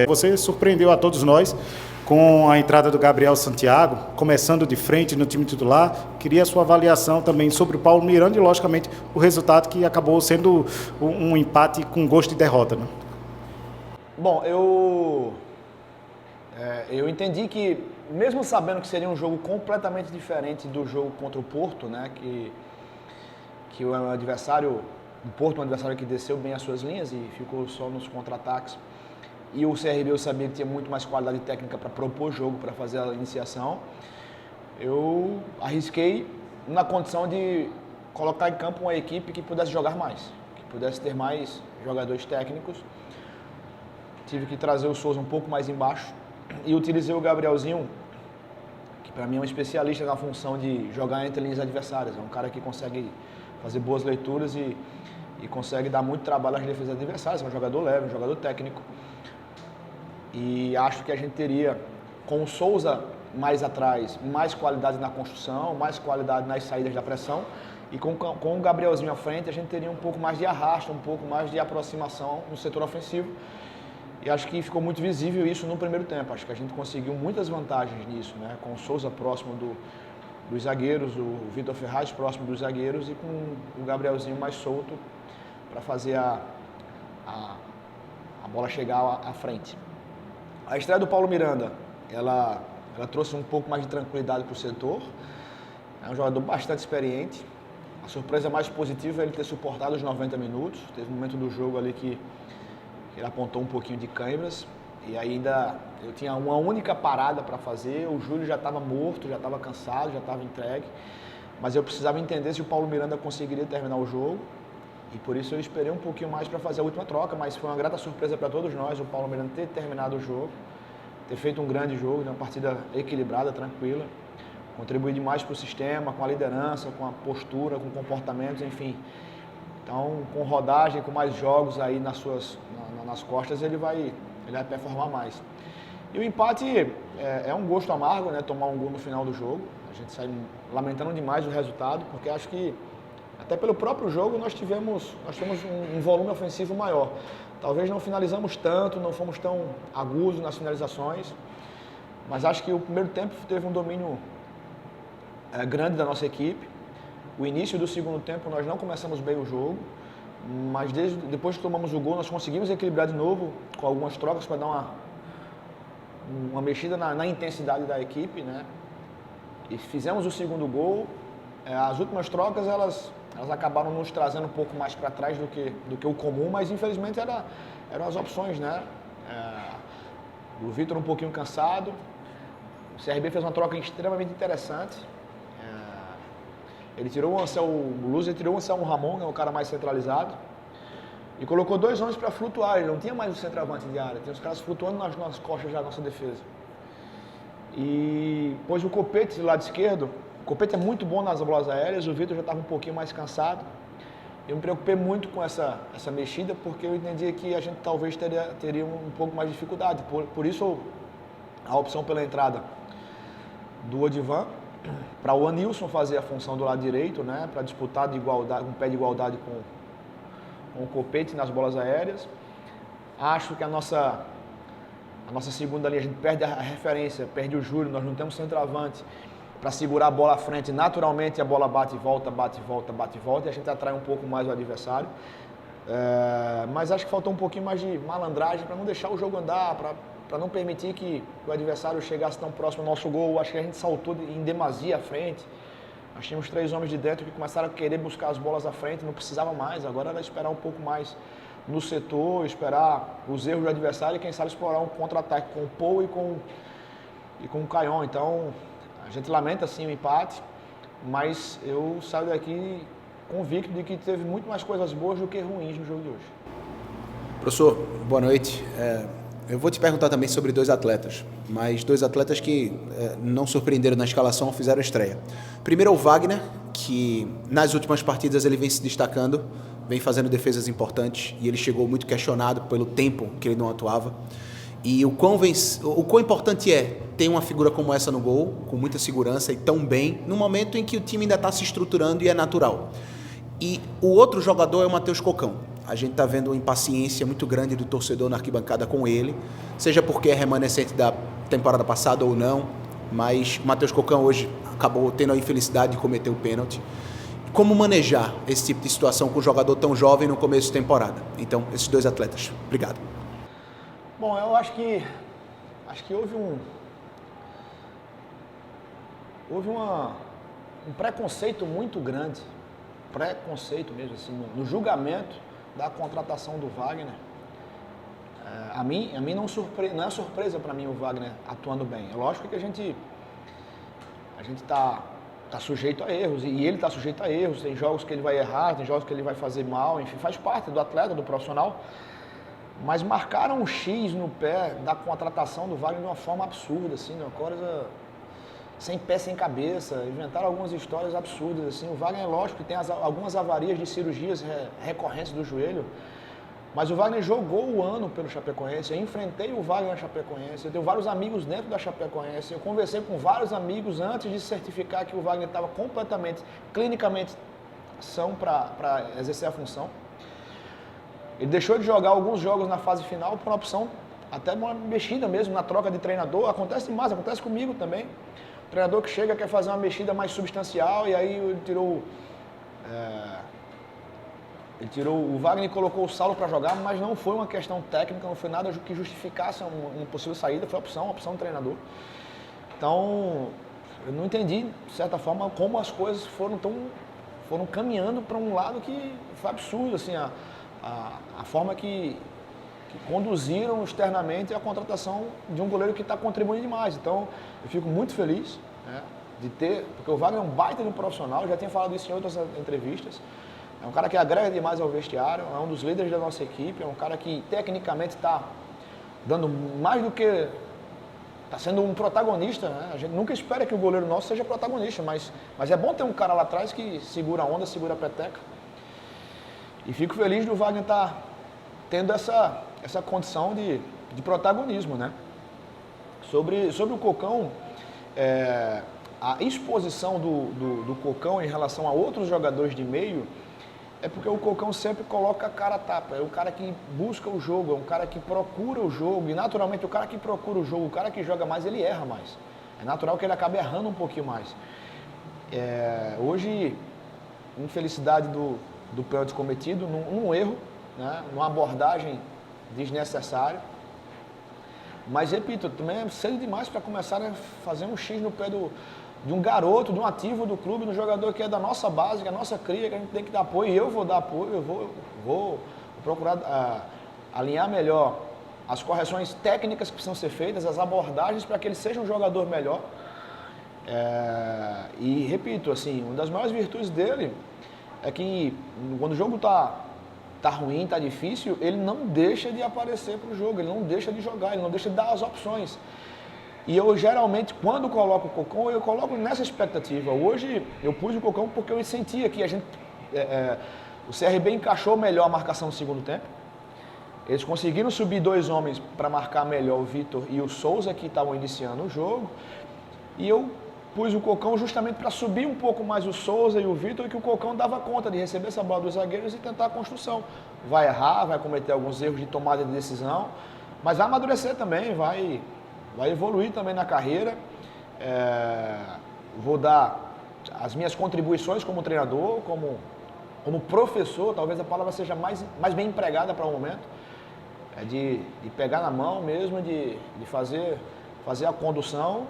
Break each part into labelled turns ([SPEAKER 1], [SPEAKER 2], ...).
[SPEAKER 1] Você surpreendeu a todos nós com a entrada do Gabriel Santiago, começando de frente no time titular. Queria a sua avaliação também sobre o Paulo Miranda e, logicamente, o resultado que acabou sendo um empate com gosto de derrota, né?
[SPEAKER 2] Bom, eu entendi que, mesmo sabendo que seria um jogo completamente diferente do jogo contra o Porto, né, que o adversário, o Porto é um adversário que desceu bem as suas linhas e ficou só nos contra-ataques, e o CRB eu sabia que tinha muito mais qualidade técnica para propor jogo, para fazer a iniciação, eu arrisquei na condição de colocar em campo uma equipe que pudesse jogar mais, que pudesse ter mais jogadores técnicos. Tive que trazer o Souza um pouco mais embaixo e utilizei o Gabrielzinho, que para mim é um especialista na função de jogar entre linhas adversárias. É um cara que consegue fazer boas leituras e consegue dar muito trabalho às defesas adversárias. É um jogador leve, um jogador técnico. E acho que a gente teria, com o Souza mais atrás, mais qualidade na construção, mais qualidade nas saídas da pressão. E com o Gabrielzinho à frente, a gente teria um pouco mais de arrasto, um pouco mais de aproximação no setor ofensivo. E acho que ficou muito visível isso no primeiro tempo. Acho que a gente conseguiu muitas vantagens nisso, né? Com o Souza próximo dos zagueiros, o Vitor Ferraz próximo dos zagueiros e com o Gabrielzinho mais solto para fazer a bola chegar à frente. A estreia do Paulo Miranda, ela trouxe um pouco mais de tranquilidade para o setor. É um jogador bastante experiente. A surpresa mais positiva é ele ter suportado os 90 minutos. Teve um momento do jogo ali que ele apontou um pouquinho de câimbras e ainda eu tinha uma única parada para fazer, o Júlio já estava morto, já estava cansado, já estava entregue, mas eu precisava entender se o Paulo Miranda conseguiria terminar o jogo e por isso eu esperei um pouquinho mais para fazer a última troca, mas foi uma grata surpresa para todos nós o Paulo Miranda ter terminado o jogo, ter feito um grande jogo, uma partida equilibrada, tranquila, contribuir demais para o sistema, com a liderança, com a postura, com comportamentos, enfim. Então, com rodagem, com mais jogos aí nas costas, ele vai performar mais. E o empate é um gosto amargo, né? Tomar um gol no final do jogo. A gente sai lamentando demais o resultado, porque acho que, até pelo próprio jogo, nós tivemos um volume ofensivo maior. Talvez não finalizamos tanto, não fomos tão agudos nas finalizações, mas acho que o primeiro tempo teve um domínio grande da nossa equipe. O início do segundo tempo nós não começamos bem o jogo, mas depois que tomamos o gol nós conseguimos equilibrar de novo com algumas trocas para dar uma mexida na intensidade da equipe, né? E fizemos o segundo gol. As últimas trocas elas acabaram nos trazendo um pouco mais para trás do que o comum, mas infelizmente eram as opções, né? O Vitor um pouquinho cansado, o CRB fez uma troca extremamente interessante. Ele tirou o Luzer tirou o Anselmo Ramon, que é o cara mais centralizado, e colocou dois homens para flutuar. Ele não tinha mais o centroavante de área, tinha os caras flutuando nas nossas costas já da nossa defesa. E pôs o Copete do lado esquerdo. O Copete é muito bom nas bolas aéreas, o Vitor já estava um pouquinho mais cansado. Eu me preocupei muito com essa mexida, porque eu entendi que a gente talvez teria um pouco mais de dificuldade. Por isso, a opção pela entrada do Odivan, para o Anilson fazer a função do lado direito, né, para disputar de igualdade, um pé de igualdade com o Copete nas bolas aéreas. Acho que a nossa segunda linha, a gente perde a referência, perde o Júlio, nós não temos centroavante para segurar a bola à frente. Naturalmente a bola bate e volta, bate e volta, bate e volta, e a gente atrai um pouco mais o adversário. Mas acho que faltou um pouquinho mais de malandragem para não deixar o jogo andar, para não permitir que o adversário chegasse tão próximo ao nosso gol. Acho que a gente saltou em demasia à frente. Nós tínhamos 3 homens de dentro que começaram a querer buscar as bolas à frente, não precisava mais. Agora era esperar um pouco mais no setor, esperar os erros do adversário e quem sabe explorar um contra-ataque com o Paul e com o Caion. Então, a gente lamenta sim o empate, mas eu saio daqui convicto de que teve muito mais coisas boas do que ruins no jogo de hoje.
[SPEAKER 3] Professor, boa noite. Eu vou te perguntar também sobre 2 atletas, mas 2 atletas que não surpreenderam na escalação, fizeram a estreia. Primeiro é o Wagner, que nas últimas partidas ele vem se destacando, vem fazendo defesas importantes e ele chegou muito questionado pelo tempo que ele não atuava. E o quão importante é ter uma figura como essa no gol, com muita segurança e tão bem, no momento em que o time ainda está se estruturando e é natural. E o outro jogador é o Matheus Cocão. a gente está vendo uma impaciência muito grande do torcedor na arquibancada com ele, seja porque é remanescente da temporada passada ou não, mas o Matheus Cocão hoje acabou tendo a infelicidade de cometer o pênalti. Como manejar esse tipo de situação com um jogador tão jovem no começo de temporada? Então, esses dois atletas. Obrigado.
[SPEAKER 2] Bom, eu acho que houve um preconceito muito grande, preconceito mesmo, assim, no julgamento da contratação do Wagner. A mim não é surpresa para mim o Wagner atuando bem. É lógico que a gente tá sujeito a erros, e ele está sujeito a erros. Tem jogos que ele vai errar, tem jogos que ele vai fazer mal, enfim, faz parte do atleta, do profissional. Mas marcaram um X no pé da contratação do Wagner de uma forma absurda, assim, uma coisa sem pé, sem cabeça. Inventaram algumas histórias absurdas, assim. O Wagner, lógico, que tem algumas avarias de cirurgias recorrentes do joelho, mas o Wagner jogou o ano pelo Chapecoense. Eu enfrentei o Wagner na Chapecoense, eu tenho vários amigos dentro da Chapecoense, eu conversei com vários amigos antes de certificar que o Wagner estava completamente, clinicamente são para exercer a função. Ele deixou de jogar alguns jogos na fase final por uma opção, até uma mexida mesmo, na troca de treinador. Acontece demais, acontece comigo também. O treinador que chega quer fazer uma mexida mais substancial, e aí ele tirou o Wagner e colocou o Saulo para jogar, mas não foi uma questão técnica, não foi nada que justificasse uma possível saída, foi uma opção do treinador. Então, eu não entendi, de certa forma, como as coisas foram caminhando para um lado que foi absurdo, assim, a forma que conduziram externamente a contratação de um goleiro que está contribuindo demais. Então, eu fico muito feliz, né, de ter, porque o Wagner é um baita de um profissional, eu já tinha falado isso em outras entrevistas. É um cara que agrega demais ao vestiário, é um dos líderes da nossa equipe, é um cara que tecnicamente está dando mais do que... Está sendo um protagonista, né? A gente nunca espera que o goleiro nosso seja protagonista, mas é bom ter um cara lá atrás que segura a onda, segura a peteca. E fico feliz do Wagner estar tendo essa condição de protagonismo, né? Sobre o Cocão, a exposição do Cocão em relação a outros jogadores de meio é porque o Cocão sempre coloca a cara a tapa. É o cara que busca o jogo, é um cara que procura o jogo. E naturalmente o cara que procura o jogo, o cara que joga mais, ele erra mais. É natural que ele acabe errando um pouquinho mais. Hoje, infelicidade do pênalti cometido, num erro, né, numa abordagem desnecessária. Mas, repito, também é cedo demais para começar a fazer um X no pé de um garoto, de um ativo do clube, de um jogador que é da nossa base, que é a nossa cria, que a gente tem que dar apoio, e eu vou dar apoio, eu vou procurar alinhar melhor as correções técnicas que precisam ser feitas, as abordagens para que ele seja um jogador melhor. E, repito, assim, uma das maiores virtudes dele é que quando o jogo tá ruim, tá difícil, ele não deixa de aparecer pro jogo, ele não deixa de jogar, ele não deixa de dar as opções. E eu geralmente, quando coloco o Cocão, eu coloco nessa expectativa. Hoje eu pus o Cocão porque eu sentia que o CRB encaixou melhor a marcação no segundo tempo. Eles conseguiram subir 2 homens para marcar melhor o Vitor e o Souza, que estavam iniciando o jogo. E eu pus o Cocão justamente para subir um pouco mais o Souza e o Vitor, que o Cocão dava conta de receber essa bola dos zagueiros e tentar a construção. Vai errar, vai cometer alguns erros de tomada de decisão, mas vai amadurecer também, vai evoluir também na carreira. Vou dar as minhas contribuições como treinador, como professor, talvez a palavra seja mais bem empregada para o momento, de pegar na mão mesmo, de fazer a condução.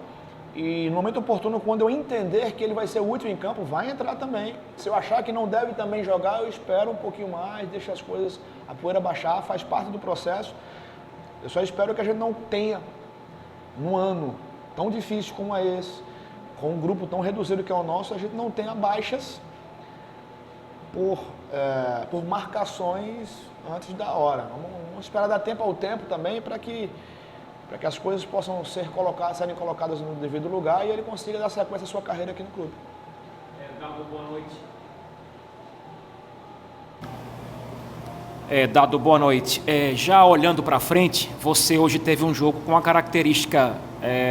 [SPEAKER 2] E no momento oportuno, quando eu entender que ele vai ser útil em campo, vai entrar também. Se eu achar que não deve também jogar, eu espero um pouquinho mais, deixo as coisas, a poeira baixar, faz parte do processo. Eu só espero que a gente não tenha, num ano tão difícil como é esse, com um grupo tão reduzido que é o nosso, a gente não tenha baixas por marcações antes da hora. Vamos esperar dar tempo ao tempo também para que as coisas possam serem colocadas no devido lugar e ele consiga dar sequência à sua carreira aqui no clube.
[SPEAKER 4] Dado, boa noite. Dado, boa noite. Já olhando para frente, você hoje teve um jogo com uma característica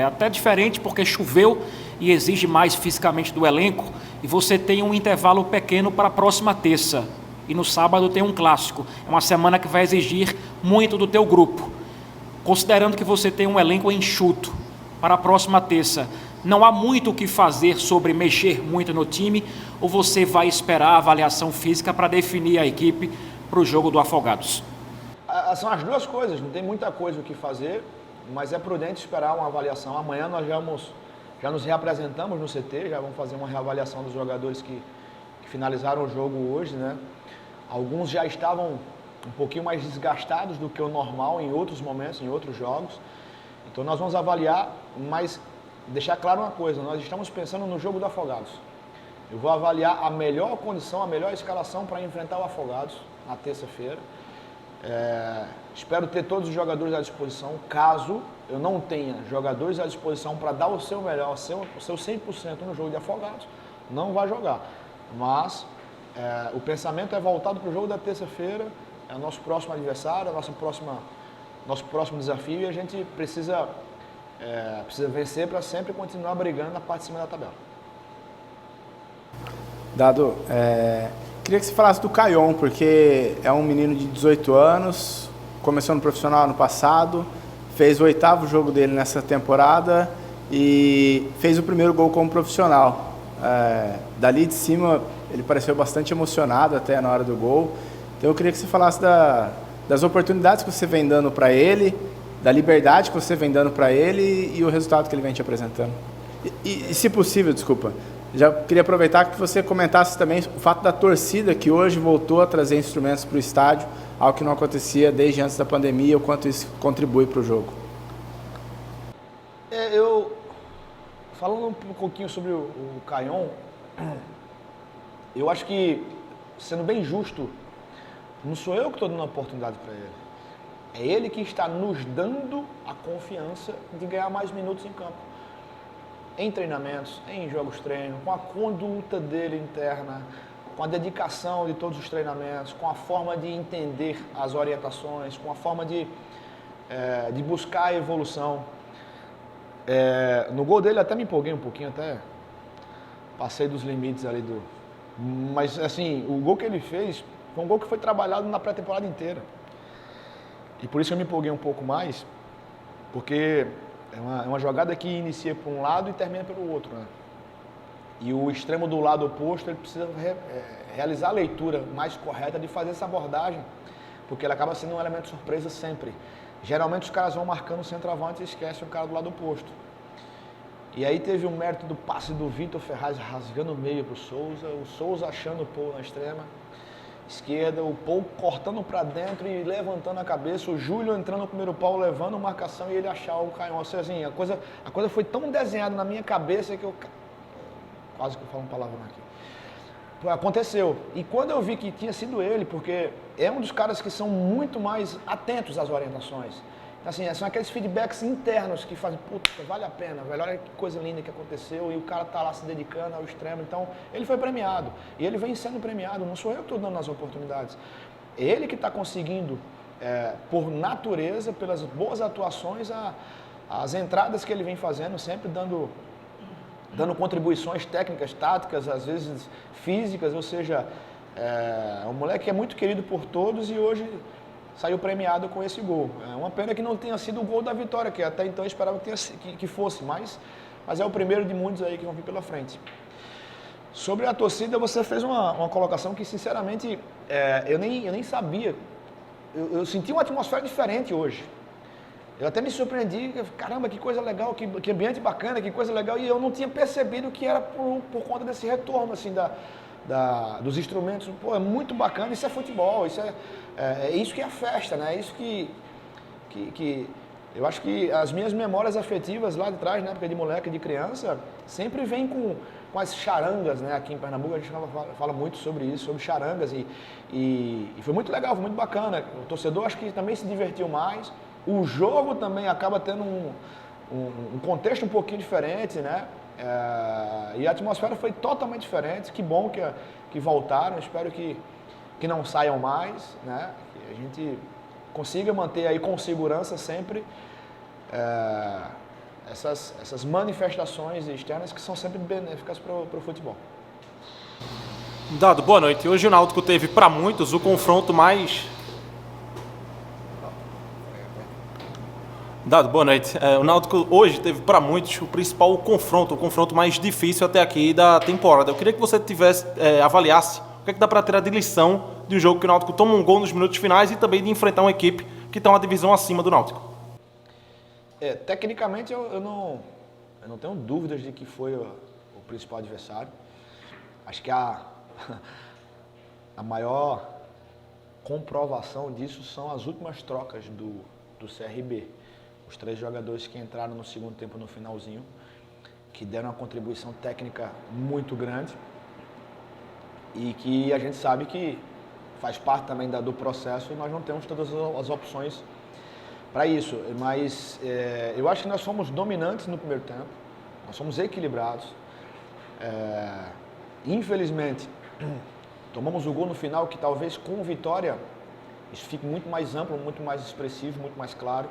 [SPEAKER 4] até diferente, porque choveu e exige mais fisicamente do elenco, e você tem um intervalo pequeno para a próxima terça. e no sábado tem um clássico. É uma semana que vai exigir muito do teu grupo. Considerando que você tem um elenco enxuto para a próxima terça, não há muito o que fazer sobre mexer muito no time, ou você vai esperar a avaliação física para definir a equipe para o jogo do Afogados?
[SPEAKER 2] São as duas coisas, não tem muita coisa o que fazer, mas é prudente esperar uma avaliação. Amanhã nós já nos reapresentamos no CT, já vamos fazer uma reavaliação dos jogadores que finalizaram o jogo hoje, né? Alguns já estavam um pouquinho mais desgastados do que o normal em outros momentos, em outros jogos. Então nós vamos avaliar, mas deixar claro uma coisa, nós estamos pensando no jogo do Afogados. Eu vou avaliar a melhor condição, a melhor escalação para enfrentar o Afogados na terça-feira. Espero ter todos os jogadores à disposição. Caso eu não tenha jogadores à disposição para dar o seu melhor, o seu 100% no jogo de Afogados, não vai jogar. Mas o pensamento é voltado para o jogo da terça-feira, é o nosso próximo adversário, nosso próximo desafio, e a gente precisa vencer para sempre continuar brigando na parte de cima da tabela.
[SPEAKER 5] Dado, queria que você falasse do Caion, porque é um menino de 18 anos, começou no profissional ano passado, fez o 8º jogo dele nessa temporada e fez o primeiro gol como profissional. Dali de cima ele pareceu bastante emocionado até na hora do gol. Então eu queria que você falasse das oportunidades que você vem dando para ele, da liberdade que você vem dando para ele e o resultado que ele vem te apresentando. E se possível, desculpa, já queria aproveitar que você comentasse também o fato da torcida que hoje voltou a trazer instrumentos para o estádio, algo que não acontecia desde antes da pandemia, o quanto isso contribui para o jogo.
[SPEAKER 2] Falando um pouquinho sobre o Caion, eu acho que, sendo bem justo, não sou eu que estou dando a oportunidade para ele. É ele que está nos dando a confiança de ganhar mais minutos em campo. Em treinamentos, em jogos treino, com a conduta dele interna, com a dedicação de todos os treinamentos, com a forma de entender as orientações, com a forma de buscar a evolução. No gol dele até me empolguei um pouquinho, até passei dos limites ali do... Mas assim, o gol que ele fez foi um gol que foi trabalhado na pré-temporada inteira. E por isso eu me empolguei um pouco mais, porque é uma jogada que inicia por um lado e termina pelo outro, né? E o extremo do lado oposto, ele precisa realizar a leitura mais correta de fazer essa abordagem, porque ele acaba sendo um elemento surpresa sempre. Geralmente os caras vão marcando o centroavante e esquecem o cara do lado oposto. E aí teve o mérito do passe do Vitor Ferraz rasgando o meio para o Souza achando o Paul na extrema esquerda, o Paul cortando para dentro e levantando a cabeça, o Júlio entrando no primeiro pau, levando marcação e ele achar o Caion. Ou seja, assim, a coisa foi tão desenhada na minha cabeça que eu... Quase que eu falo um palavrão aqui. Aconteceu. E quando eu vi que tinha sido ele, porque é um dos caras que são muito mais atentos às orientações. Então, assim, são aqueles feedbacks internos que fazem, puta, vale a pena, velho, olha que coisa linda que aconteceu, e o cara tá lá se dedicando ao extremo. Então, ele foi premiado. E ele vem sendo premiado, não sou eu que estou dando as oportunidades. Ele que está conseguindo, por natureza, pelas boas atuações, as entradas que ele vem fazendo, sempre dando contribuições técnicas, táticas, às vezes físicas, ou seja, um moleque que é muito querido por todos e hoje saiu premiado com esse gol. É uma pena que não tenha sido o gol da vitória, que até então eu esperava que fosse, mas é o primeiro de muitos aí que vão vir pela frente. Sobre a torcida, você fez uma colocação que, sinceramente, eu nem sabia. Eu senti uma atmosfera diferente hoje. Eu até me surpreendi, caramba, que coisa legal, que ambiente bacana, que coisa legal, e eu não tinha percebido que era por conta desse retorno, assim, dos instrumentos. Pô, é muito bacana, isso é futebol, isso é isso que é a festa, né? É isso que eu acho que as minhas memórias afetivas lá de trás, na época de moleque, de criança, sempre vem com as charangas, né? Aqui em Pernambuco a gente fala muito sobre isso, sobre charangas, e foi muito legal, foi muito bacana. O torcedor acho que também se divertiu mais. O jogo também acaba tendo um contexto um pouquinho diferente, né? E a atmosfera foi totalmente diferente. Que bom que voltaram. Espero que não saiam mais, né? Que a gente consiga manter aí com segurança sempre essas manifestações externas que são sempre benéficas para o futebol.
[SPEAKER 6] Dado, boa noite. Hoje o Náutico teve, para muitos, o confronto mais... Dado, boa noite. O Náutico hoje teve, para muitos, o confronto mais difícil até aqui da temporada. Eu queria que você avaliasse o que é que dá para tirar de lição de um jogo que o Náutico toma um gol nos minutos finais e também de enfrentar uma equipe que está uma divisão acima do Náutico.
[SPEAKER 2] Tecnicamente, eu não tenho dúvidas de que foi o principal adversário. Acho que a maior comprovação disso são as últimas trocas do CRB. Os 3 jogadores que entraram no segundo tempo no finalzinho, que deram uma contribuição técnica muito grande e que a gente sabe que faz parte também do processo e nós não temos todas as opções para isso. Mas eu acho que nós somos dominantes no primeiro tempo, nós somos equilibrados. Infelizmente, tomamos o gol no final que talvez com vitória isso fique muito mais amplo, muito mais expressivo, muito mais claro.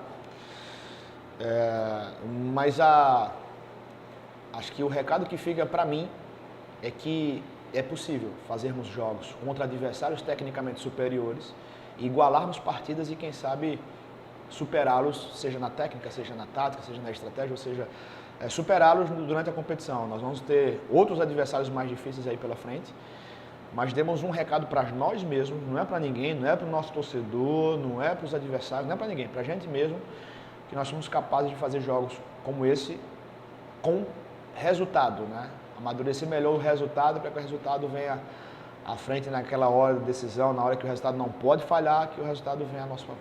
[SPEAKER 2] Mas acho que o recado que fica para mim é que é possível fazermos jogos contra adversários tecnicamente superiores, igualarmos partidas e quem sabe superá-los, seja na técnica, seja na tática, seja na estratégia, ou seja, superá-los durante a competição. Nós vamos ter outros adversários mais difíceis aí pela frente, mas demos um recado para nós mesmos, não é para ninguém, não é para o nosso torcedor, não é para os adversários, não é para ninguém, para a gente mesmo, que nós somos capazes de fazer jogos como esse com resultado, né? Amadurecer melhor o resultado para que o resultado venha à frente naquela hora de decisão, na hora que o resultado não pode falhar, que o resultado venha a nosso favor.